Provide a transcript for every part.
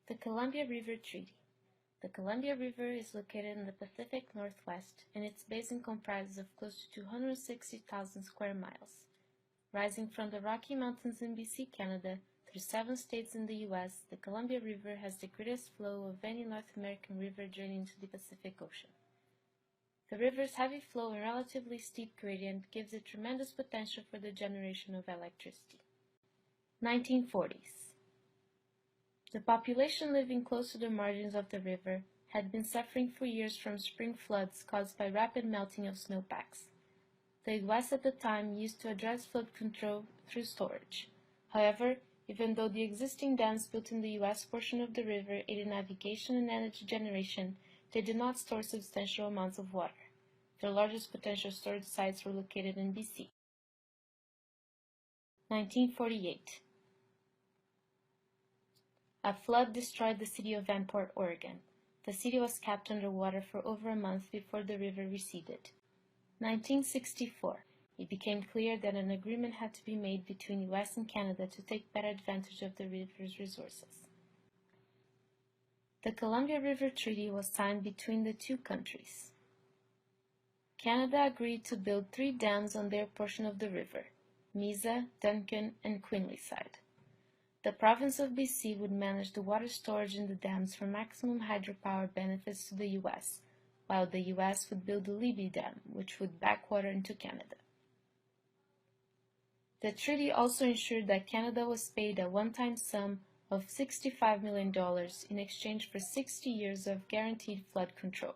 The Columbia River Treaty. The Columbia River is located in the Pacific Northwest, and its basin comprises of close to 260,000 square miles. Rising from the Rocky Mountains in BC, Canada, through 7 states in the U.S., the Columbia River has the greatest flow of any North American river draining into the Pacific Ocean. The river's heavy flow and relatively steep gradient gives it tremendous potential for the generation of electricity. 1940s. The population living close to the margins of the river had been suffering for years from spring floods caused by rapid melting of snowpacks. The U.S. at the time used to address flood control through storage. However, even though the existing dams built in the U.S. portion of the river aided navigation and energy generation, they did not store substantial amounts of water. Their largest potential storage sites were located in BC. 1948. A flood destroyed the city of Vanport, Oregon. The city was kept underwater for over a month before the river receded. 1964. It became clear that an agreement had to be made between U.S. and Canada to take better advantage of the river's resources. The Columbia River Treaty was signed between the two countries. Canada agreed to build 3 dams on their portion of the river: Mesa, Duncan, and Quinlyside. The province of BC would manage the water storage in the dams for maximum hydropower benefits to the U.S., while the U.S. would build the Libby Dam, which would back water into Canada. The treaty also ensured that Canada was paid a one-time sum of $65 million in exchange for 60 years of guaranteed flood control.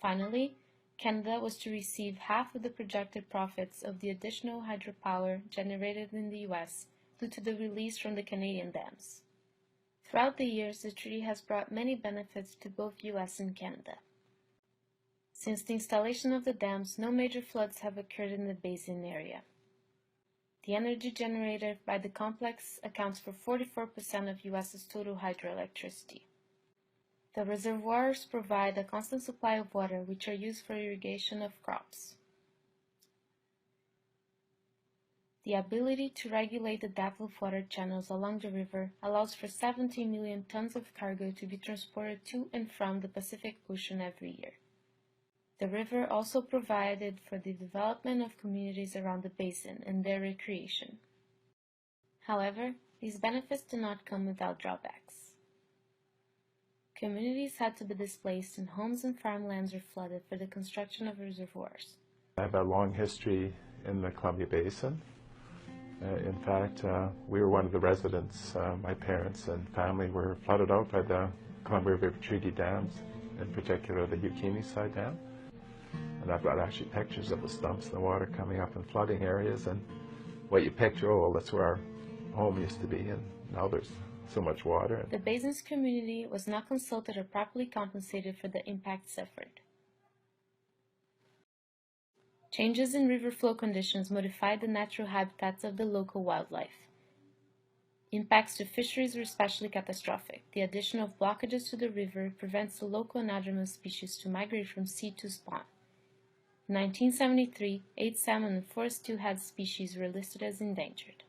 Finally, Canada was to receive half of the projected profits of the additional hydropower generated in the U.S. due to the release from the Canadian dams. Throughout the years, the treaty has brought many benefits to both U.S. and Canada. Since the installation of the dams, no major floods have occurred in the basin area. The energy generated by the complex accounts for 44% of U.S.'s total hydroelectricity. The reservoirs provide a constant supply of water, which are used for irrigation of crops. The ability to regulate the depth of water channels along the river allows for 17 million tons of cargo to be transported to and from the Pacific Ocean every year. The river also provided for the development of communities around the basin and their recreation. However, these benefits do not come without drawbacks. Communities had to be displaced and homes and farmlands were flooded for the construction of reservoirs. I have a long history in the Columbia Basin. In fact, we were one of the residents. My parents and family were flooded out by the Columbia River Treaty dams, in particular the Quinlyside Dam. And I've got actually pictures of the stumps and the water coming up in flooding areas, and what you picture, oh, that's where our home used to be, and now there's so much water. The basin's community was not consulted or properly compensated for the impact suffered. Changes in river flow conditions modified the natural habitats of the local wildlife. Impacts to fisheries were especially catastrophic. The addition of blockages to the river prevents the local anadromous species to migrate from sea to spawn. In 1973, 8 salmon and 4 steelhead species were listed as endangered.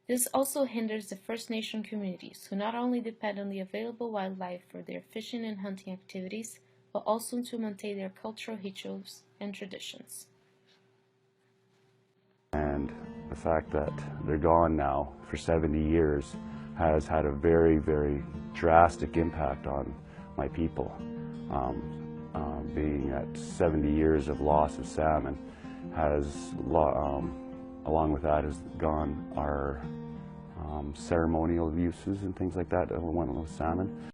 This also hinders the First Nation communities, who not only depend on the available wildlife for their fishing and hunting activities, but also to maintain their cultural rituals and traditions. And the fact that they're gone now for 70 years has had a very, very drastic impact on my people. Being at 70 years of loss of salmon has, along with that, has gone our ceremonial uses and things like that with salmon.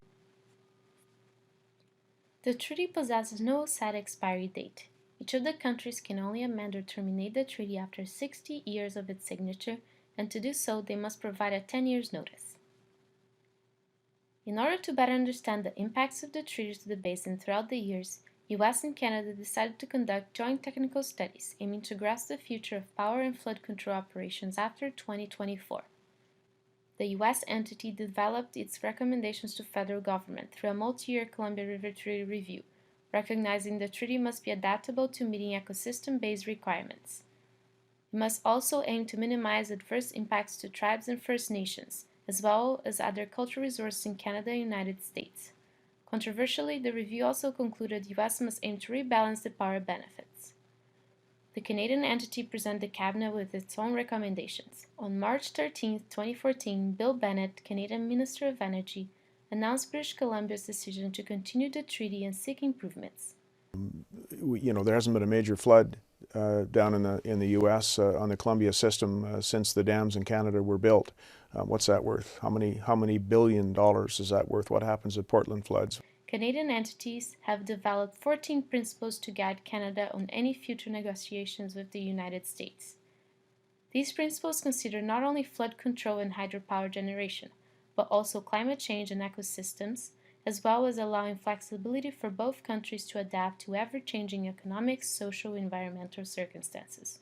The treaty possesses no set expiry date. Each of the countries can only amend or terminate the treaty after 60 years of its signature, and to do so, they must provide a 10 years notice. In order to better understand the impacts of the treaty to the basin throughout the years, U.S. and Canada decided to conduct joint technical studies aiming to grasp the future of power and flood control operations after 2024. The U.S. entity developed its recommendations to federal government through a multi-year Columbia River Treaty review, recognizing the treaty must be adaptable to meeting ecosystem-based requirements. It must also aim to minimize adverse impacts to tribes and First Nations, as well as other cultural resources in Canada and United States. Controversially, the review also concluded U.S. must aim to rebalance the power benefits. The Canadian entity presented the Cabinet with its own recommendations. On March 13, 2014, Bill Bennett, Canadian Minister of Energy, announced British Columbia's decision to continue the treaty and seek improvements. There hasn't been a major flood down in the U.S. On the Columbia system since the dams in Canada were built. What's that worth? How many billion dollars is that worth? What happens at Portland floods? Canadian entities have developed 14 principles to guide Canada on any future negotiations with the United States. These principles consider not only flood control and hydropower generation, but also climate change and ecosystems, as well as allowing flexibility for both countries to adapt to ever-changing economic, social, and environmental circumstances.